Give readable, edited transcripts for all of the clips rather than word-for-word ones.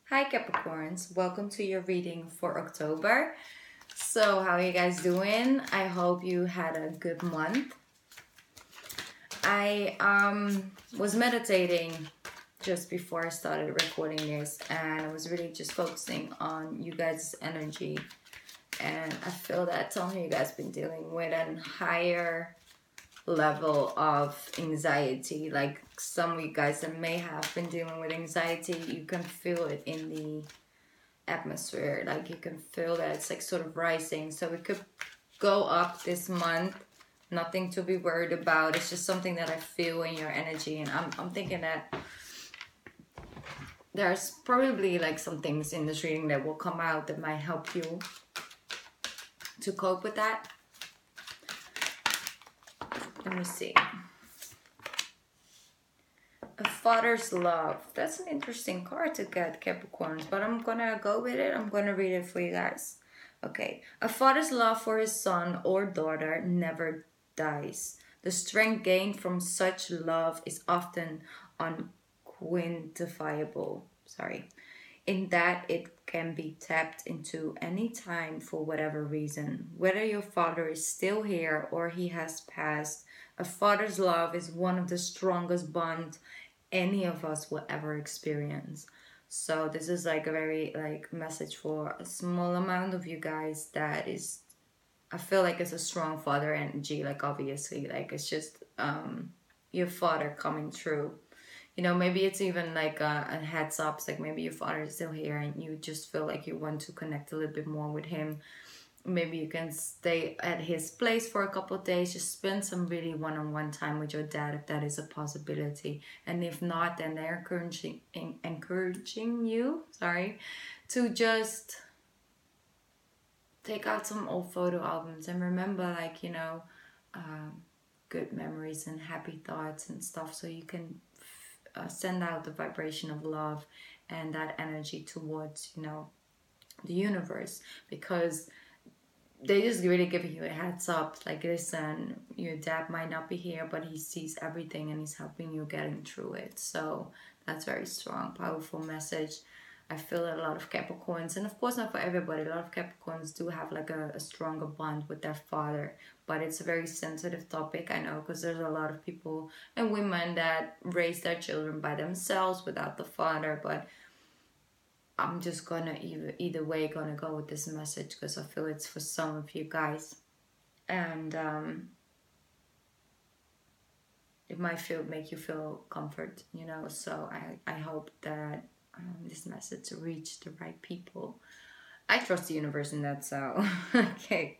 Hi Capricorns, welcome to your reading for October. So how are you guys doing? I hope you had a good month. I was meditating just before I started recording this, and I was really just focusing on you guys' energy, and I feel that some of you guys been dealing with a higher level of anxiety. Like some of you guys that may have been dealing with anxiety, you can feel it in the atmosphere. Like you can feel that it's like sort of rising. So it could go up this month. Nothing to be worried about. It's just something that I feel in your energy, and I'm thinking that there's probably like some things in this reading that will come out that might help you to cope with that. Let me see. A father's love. That's an interesting card to get, Capricorns, but I'm gonna go with it. I'm gonna read it for you guys. Okay. A father's love for his son or daughter never dies. The strength gained from such love is often unquantifiable. In that it can be tapped into any time for whatever reason. Whether your father is still here or he has passed, a father's love is one of the strongest bonds any of us will ever experience. So this is like a very like message for a small amount of you guys that is, I feel like it's a strong father energy. Like obviously, like it's just your father coming through. You know, maybe it's even like a heads up. It's like maybe your father is still here and you just feel like you want to connect a little bit more with him. Maybe you can stay at his place for a couple of days. Just spend some really one-on-one time with your dad if that is a possibility. And if not, then they're encouraging you, to just take out some old photo albums and remember, like, you know, good memories and happy thoughts and stuff, so you can send out the vibration of love and that energy towards, you know, the universe, because they just really giving you a heads up, like, listen, your dad might not be here, but he sees everything and he's helping you getting through it. So that's very strong, powerful message. I feel that a lot of Capricorns, and of course not for everybody, a lot of Capricorns do have like a stronger bond with their father, but it's a very sensitive topic, I know, because there's a lot of people and women that raise their children by themselves without the father. But I'm just gonna either way gonna go with this message because I feel it's for some of you guys, and it might make you feel comfort, you know. So I hope that this message reach the right people. I trust the universe in that. So okay.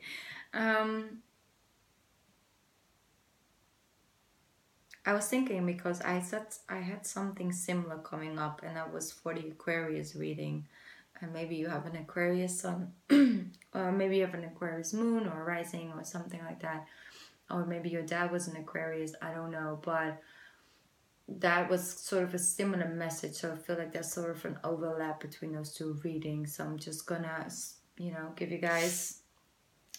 I was thinking, because I had something similar coming up, and that was for the Aquarius reading. And maybe you have an Aquarius sun, or maybe you have an Aquarius moon or rising or something like that. Or maybe your dad was an Aquarius, I don't know. But that was sort of a similar message. So I feel like there's sort of an overlap between those two readings. So I'm just gonna, you know, give you guys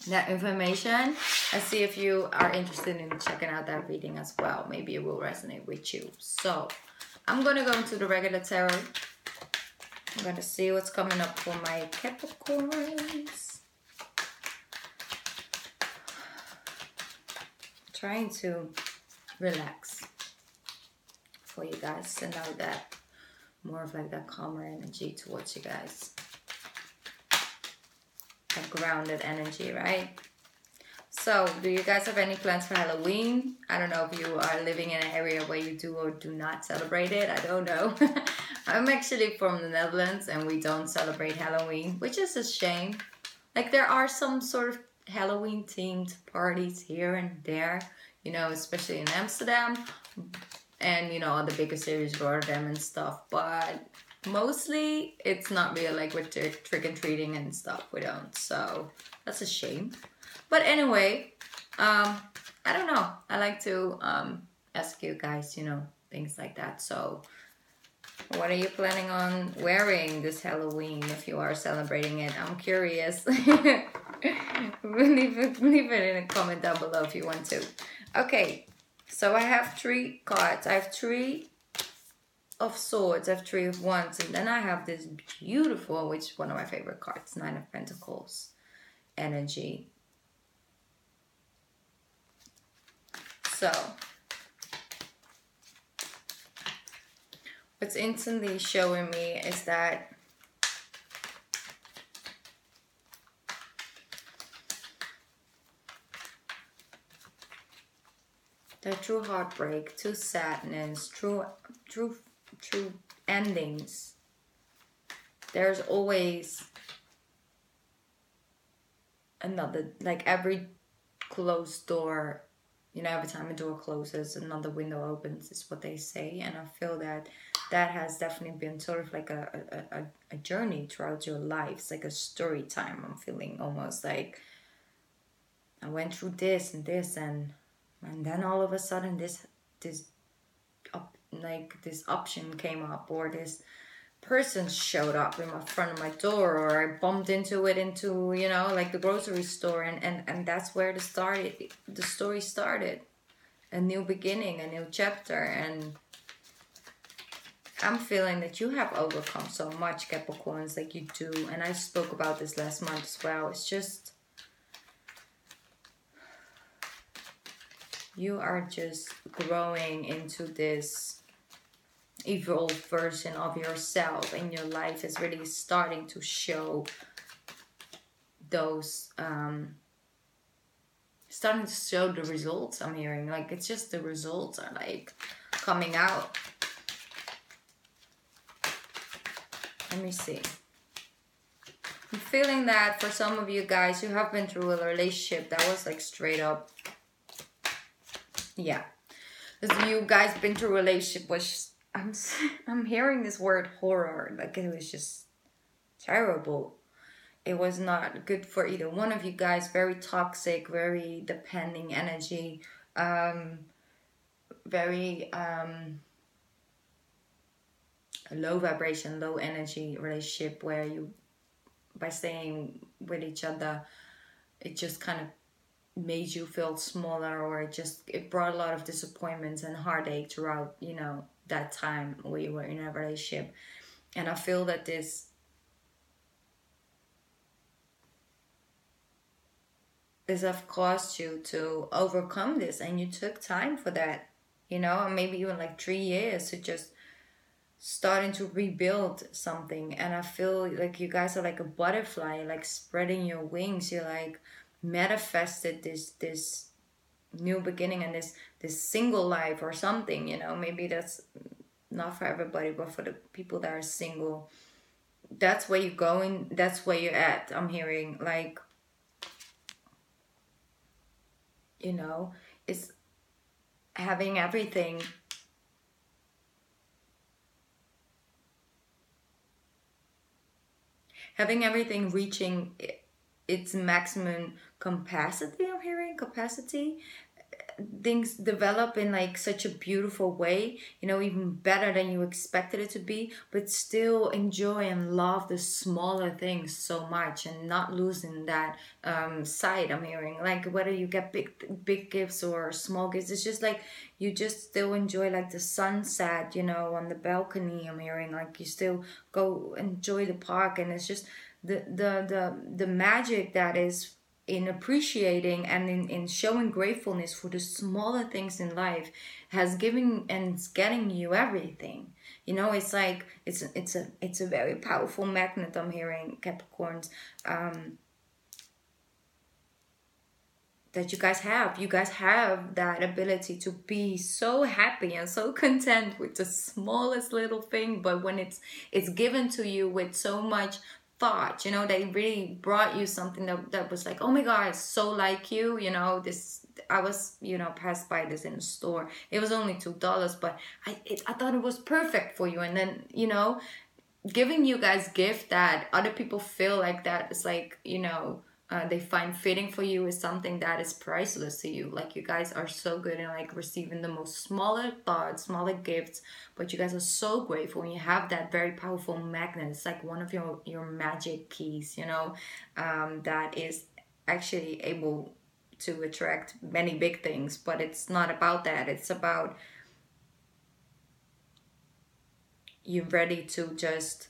that information and see if you are interested in checking out that reading as well. Maybe it will resonate with you. So I'm gonna go into the regular tarot. I'm gonna see what's coming up for my Capricorns. Trying to relax for you guys, send out that more of like that calmer energy towards you guys. Grounded energy, right? So do you guys have any plans for Halloween? I don't know if you are living in an area where you do or do not celebrate it. I don't know. I'm actually from the Netherlands and we don't celebrate Halloween, which is a shame. Like, there are some sort of Halloween themed parties here and there, you know, especially in Amsterdam and, you know, other bigger cities, Rotterdam and stuff, but mostly it's not real. Like with trick-and-treating and stuff, we don't. So that's a shame. But anyway, I don't know. I like to ask you guys, you know, things like that. So what are you planning on wearing this Halloween if you are celebrating it? I'm curious. leave it in a comment down below if you want to. Okay, so I have 3 cards. I have 3 of Swords, I have Three of Wands, and then I have this beautiful, which is one of my favorite cards, Nine of Pentacles energy. So, what's instantly showing me is that true heartbreak, true sadness, true endings. There's always another, like every closed door, you know, every time a door closes, another window opens, is what they say. And I feel that that has definitely been sort of like a journey throughout your life. It's like a story time. I'm feeling almost like I went through this and this, and then all of a sudden this option came up, or this person showed up in front of my door, or I bumped into it into, you know, like the grocery store, and that's where the story started. A new beginning, a new chapter. And I'm feeling that you have overcome so much, Capricorns, like you do. And I spoke about this last month as well. It's just, you are just growing into this evolved version of yourself, and your life is really starting to show those starting to show the results. I'm hearing, like, it's just the results are like coming out. Let me see. I'm feeling that for some of you guys, you have been through a relationship that was like straight up, yeah, you guys been through a relationship which I'm hearing this word horror, like it was just terrible. It was not good for either one of you guys. Very toxic, very depending energy, very low vibration, low energy relationship, where you, by staying with each other, it just kind of made you feel smaller, or it brought a lot of disappointments and heartache throughout, you know, that time where you were in a relationship. And I feel that this have caused you to overcome this, and you took time for that, you know, maybe even like 3 years to just starting to rebuild something. And I feel like you guys are like a butterfly, like spreading your wings. You like manifested this new beginning, and this single life or something, you know. Maybe that's not for everybody, but for the people that are single, that's where you're going, that's where you're at. I'm hearing, like, you know, it's having everything reaching its maximum capacity. I'm hearing capacity. Things develop in like such a beautiful way, you know, even better than you expected it to be, but still enjoy and love the smaller things so much, and not losing that sight. I'm hearing, like, whether you get big gifts or small gifts, it's just like you just still enjoy like the sunset, you know, on the balcony. I'm hearing like you still go enjoy the park, and it's just the magic that is in appreciating and in showing gratefulness for the smaller things in life has given and getting you everything. You know, it's like it's a very powerful magnet. I'm hearing, Capricorns, that you guys have that ability to be so happy and so content with the smallest little thing, but when it's given to you with so much thought, you know, they really brought you something that was like, oh my god, it's so like you know, this, I was, you know, passed by this in the store, it was only $2, but I thought it was perfect for you. And then, you know, giving you guys gift that other people feel like that is like, you know, they find fitting for you, is something that is priceless to you. Like, you guys are so good in like receiving the most smaller thoughts, smaller gifts, but you guys are so grateful, and you have that very powerful magnet. It's like one of your magic keys, you know, that is actually able to attract many big things. But it's not about that. It's about you're ready to just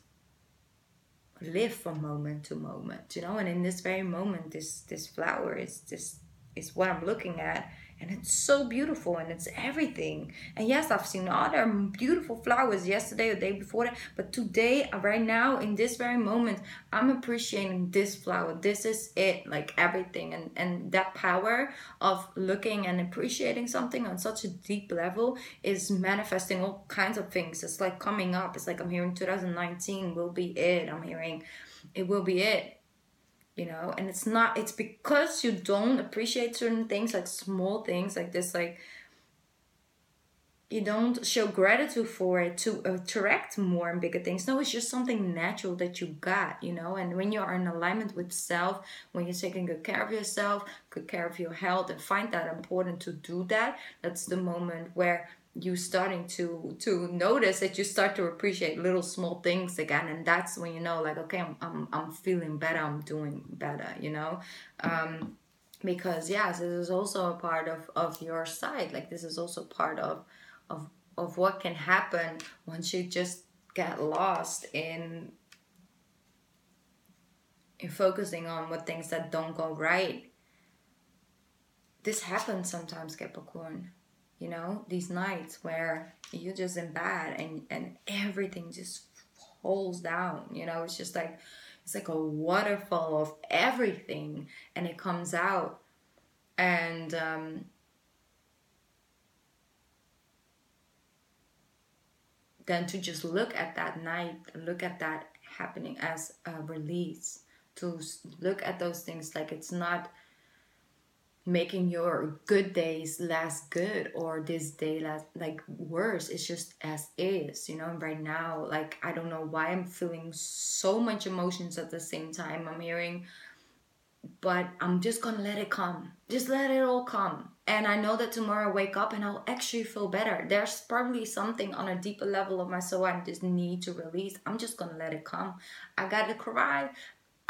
live from moment to moment, you know. And in this very moment, this flower is what I'm looking at, and it's so beautiful, and it's everything. And yes, I've seen other beautiful flowers yesterday or the day before that, but today, right now, in this very moment, I'm appreciating this flower. This is it, like everything. And that power of looking and appreciating something on such a deep level is manifesting all kinds of things. It's like coming up. It's like I'm hearing 2019 will be it. I'm hearing it will be it. You know, and it's because you don't appreciate certain things, like small things like this, like you don't show gratitude for it to attract more and bigger things. No, it's just something natural that you got, you know. And when you are in alignment with self, when you're taking good care of yourself, good care of your health, and find that important to do that, that's the moment where you starting to notice that you start to appreciate little small things again. And that's when you know, like, okay, I'm feeling better, I'm doing better, you know. Because yes, this is also a part of your side. Like, this is also part of what can happen once you just get lost in focusing on what things that don't go right. This happens sometimes, Capricorn. You know, these nights where you're just in bed and everything just falls down. You know, it's just like, it's like a waterfall of everything, and it comes out. And then to just look at that night, look at that happening as a release, to look at those things like it's not making your good days less good or this day less like worse. It's just as is, you know. Right now, like, I don't know why I'm feeling so much emotions at the same time. I'm hearing, but I'm just gonna let it come. Just let it all come. And I know that tomorrow I wake up and I'll actually feel better. There's probably something on a deeper level of my soul I just need to release. I'm just gonna let it come. I gotta cry.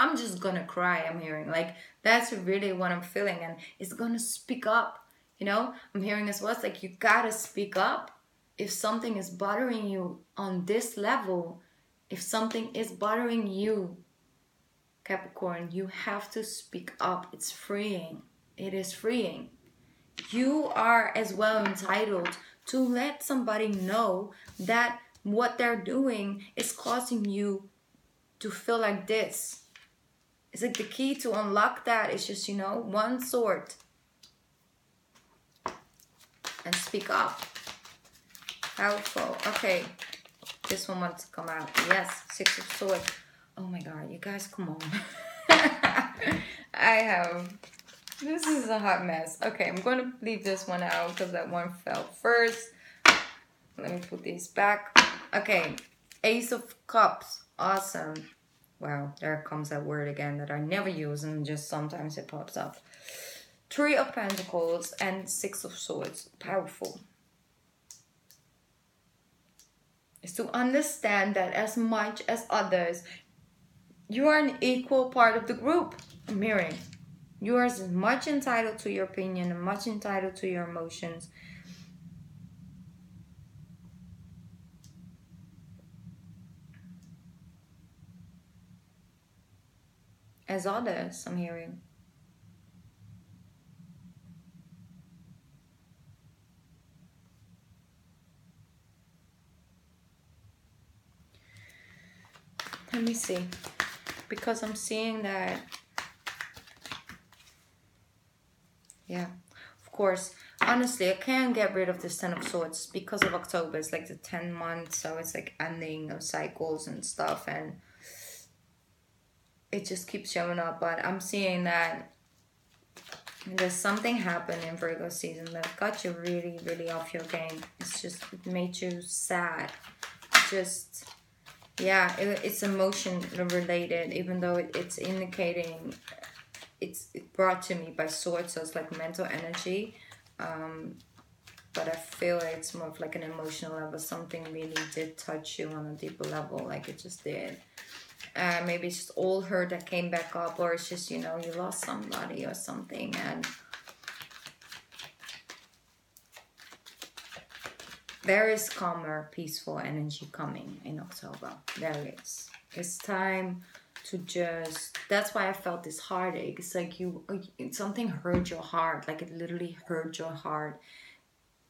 I'm just gonna cry. I'm hearing, like, that's really what I'm feeling, and it's gonna speak up, you know. I'm hearing as well, it's like you gotta speak up if something is bothering you on this level. If something is bothering you, Capricorn, you have to speak up. It's freeing. It is freeing. You are as well entitled to let somebody know that what they're doing is causing you to feel like this. It's like the key to unlock that is just, you know, one sword. And speak up. Powerful. Okay. This one wants to come out. Yes. 6 of Swords. Oh my God. You guys, come on. This is a hot mess. Okay. I'm going to leave this one out because that one fell first. Let me put these back. Okay. Ace of Cups. Awesome. Wow, there comes that word again that I never use and just sometimes it pops up. 3 of Pentacles and 6 of Swords. Powerful. Is to understand that as much as others, you are an equal part of the group. I'm hearing. You are as much entitled to your opinion and much entitled to your emotions as others, I'm hearing. Let me see. Because I'm seeing that, yeah, of course. Honestly, I can't get rid of this 10 of Swords because of October. It's like the 10 months, so it's like ending of cycles and stuff, and it just keeps showing up. But I'm seeing that there's something happened in Virgo season that got you really, really off your game. It's just, it made you sad. Just, yeah, it's emotion related, even though it's indicating, it's brought to me by Swords, so it's like mental energy. But I feel like it's more of like an emotional level. Something really did touch you on a deeper level, like it just did. Maybe it's just old hurt that came back up, or it's just, you know, you lost somebody or something, and there is calmer, peaceful energy coming in October. There is. It's time to just, that's why I felt this heartache. It's like something hurt your heart, like it literally hurt your heart,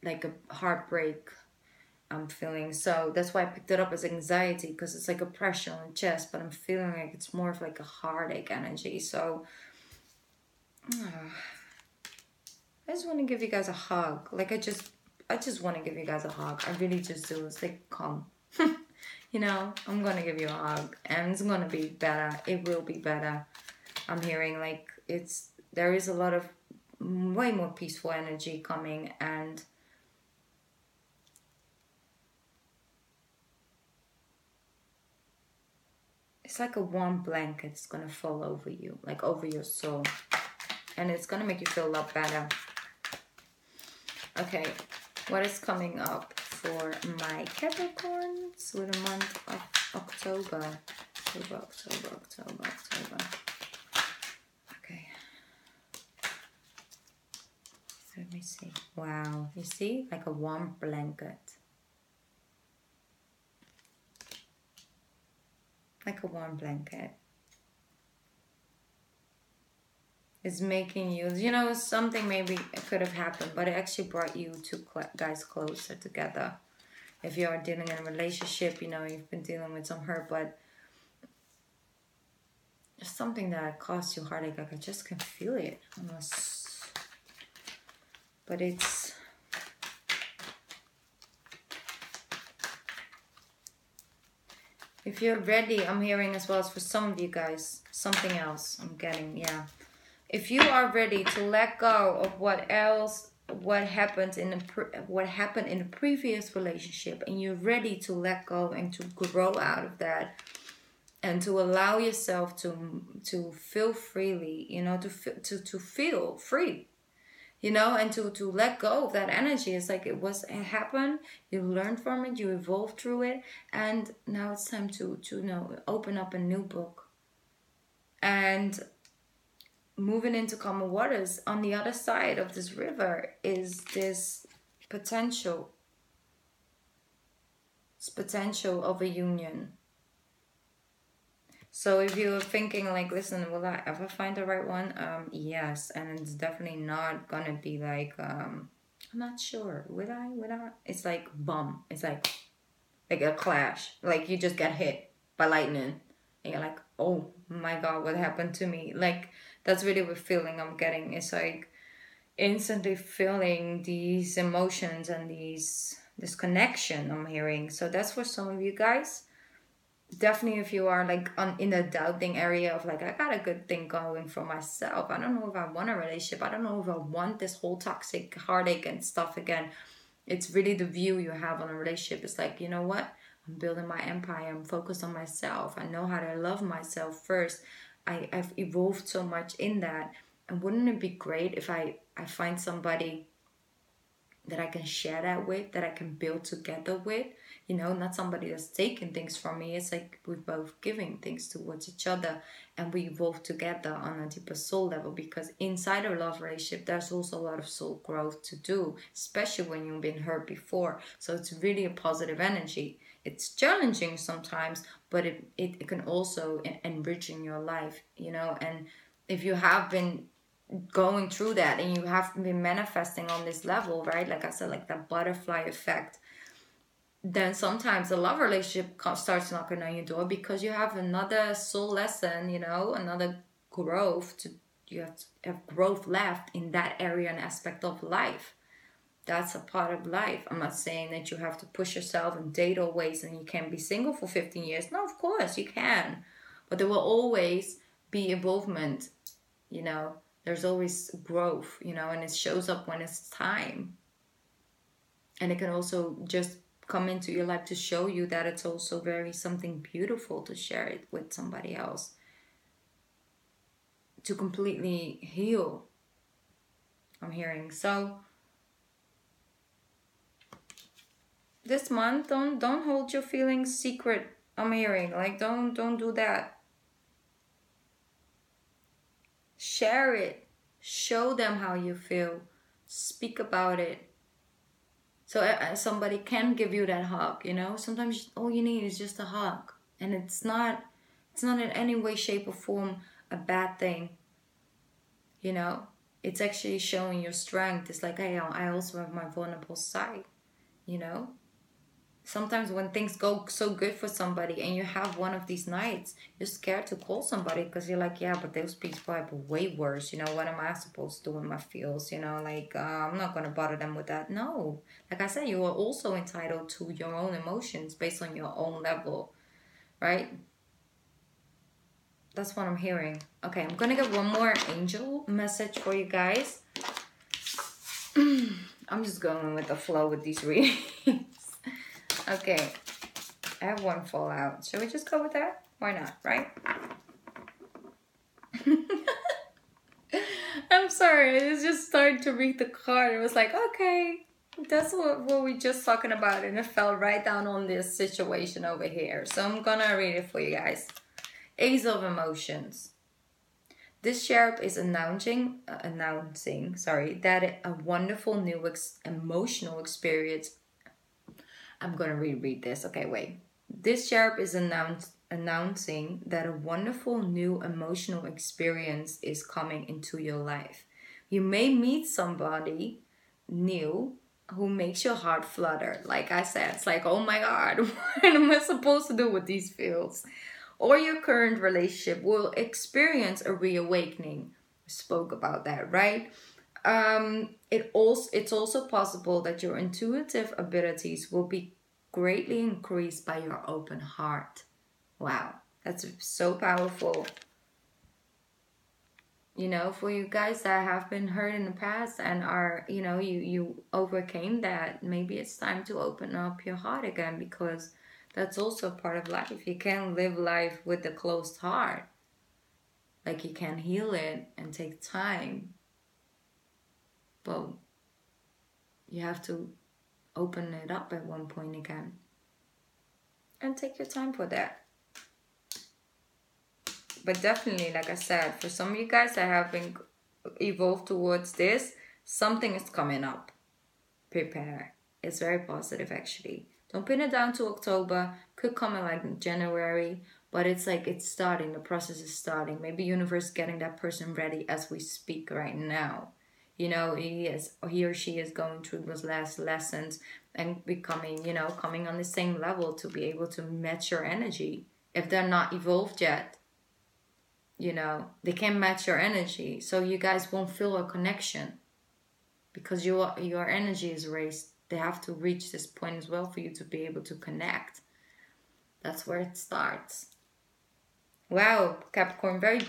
like a heartbreak I'm feeling. So that's why I picked it up as anxiety, because it's like a pressure on the chest, but I'm feeling like it's more of like a heartache energy. So I just want to give you guys a hug. Like I just want to give you guys a hug. I really just do. It's like, come. You know, I'm going to give you a hug. And it's going to be better. It will be better. I'm hearing like there is a lot of way more peaceful energy coming. And it's like a warm blanket. It's going to fall over you. Like over your soul. And it's going to make you feel a lot better. Okay, what is coming up for my Capricorns with the month of October? October. Okay. Let me see. Wow, you see? Like a warm blanket. Like a warm blanket. Is making you, you know, something maybe it could have happened, but it actually brought you two guys closer together. If you are dealing in a relationship, you know, you've been dealing with some hurt, but there's something that caused you heartache. Like I just can feel it almost, but it's if you're ready. I'm hearing as well as for some of you guys something else. I'm getting, yeah. If you are ready to let go of what happened in the previous relationship, and you're ready to let go and to grow out of that, and to allow yourself to feel freely, you know, to feel free, you know, and to let go of that energy. It's like it happened, you learned from it, you evolved through it, and now it's time to you know, open up a new book. And moving into calmer waters, on the other side of this river is this potential. It's potential of a union. So if you're thinking like, listen, will I ever find the right one? Yes, and it's definitely not gonna be like, I'm not sure. Will I? It's like bum. It's like a clash. Like you just get hit by lightning. And you're like, oh my God, what happened to me? Like, that's really the feeling I'm getting. It's like instantly feeling these emotions and this connection I'm hearing. So that's for some of you guys. Definitely if you are like in the doubting area of like, I got a good thing going for myself. I don't know if I want a relationship. I don't know if I want this whole toxic heartache and stuff again. It's really the view you have on a relationship. It's like, you know what? I'm building my empire. I'm focused on myself. I know how to love myself first. I've evolved so much in that. And wouldn't it be great if I find somebody that I can share that with, that I can build together with? You know, not somebody that's taking things from me. It's like we're both giving things towards each other, and we evolve together on a deeper soul level. Because inside a love relationship, there's also a lot of soul growth to do, especially when you've been hurt before. So it's really a positive energy. It's challenging sometimes, but it can also enrich in your life, you know. And if you have been going through that and you have been manifesting on this level, right? Like I said, like that butterfly effect, then sometimes the love relationship starts knocking on your door because you have another soul lesson, you know, another growth you have to have growth left in that area and aspect of life. That's a part of life. I'm not saying that you have to push yourself and date always and you can't be single for 15 years. No, of course you can. But there will always be involvement, you know. There's always growth, you know, and it shows up when it's time. And it can also just come into your life to show you that it's also very something beautiful to share it with somebody else. To completely heal, I'm hearing. So this month, don't hold your feelings secret. I'm hearing, like, don't do that. Share it. Show them how you feel. Speak about it. So somebody can give you that hug, you know. Sometimes all you need is just a hug, and it's not in any way, shape, or form a bad thing, you know. It's actually showing your strength. It's like, hey, I also have my vulnerable side, you know. Sometimes when things go so good for somebody and you have one of these nights, you're scared to call somebody because you're like, yeah, but those people are way worse. You know, what am I supposed to do with my feels? You know, like, I'm not going to bother them with that. No. Like I said, you are also entitled to your own emotions based on your own level, right? That's what I'm hearing. Okay, I'm going to get one more angel message for you guys. I'm just going with the flow with these readings. Okay, I have one fallout. Should we just go with that? Why not, right? I'm sorry, I was just starting to read the card. It was like, okay, that's what we just talking about. And it fell right down on this situation over here. So I'm gonna read it for you guys. Ace of Emotions. This sheriff is announcing that a wonderful new emotional experience. I'm gonna reread this. Okay, wait. This sheriff is announcing that a wonderful new emotional experience is coming into your life. You may meet somebody new who makes your heart flutter. Like I said, it's like, oh my God, what am I supposed to do with these feels? Or your current relationship will experience a reawakening. We spoke about that, right? It's also possible that your intuitive abilities will be greatly increased by your open heart. Wow, that's so powerful. You know, for you guys that have been hurt in the past and are, you know, you overcame that, maybe it's time to open up your heart again, because that's also part of life. You can't live life with a closed heart. Like, you can heal it and take time. But you have to open it up at one point again. And take your time for that. But definitely, like I said, for some of you guys that have been evolved towards this, something is coming up. Prepare. It's very positive, actually. Don't pin it down to October. Could come in like January. But it's like it's starting. The process is starting. Maybe universe is getting that person ready as we speak right now. You know, he or she is going through those last lessons and becoming, you know, coming on the same level to be able to match your energy. If they're not evolved yet, you know, they can't match your energy. So you guys won't feel a connection because your energy is raised. They have to reach this point as well for you to be able to connect. That's where it starts. Wow, Capricorn, very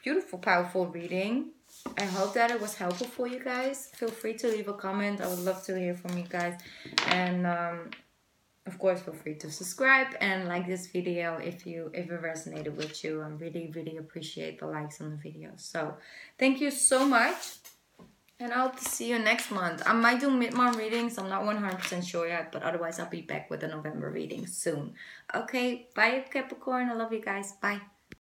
beautiful, powerful reading. I hope that it was helpful for you guys. Feel free to leave a comment. I would love to hear from you guys. And of course, feel free to subscribe and like this video if it resonated with you. I really appreciate the likes on the video. So thank you so much. And I hope to see you next month. I might do mid-month readings. I'm not 100% sure yet. But otherwise, I'll be back with a November reading soon. Okay, bye Capricorn. I love you guys. Bye.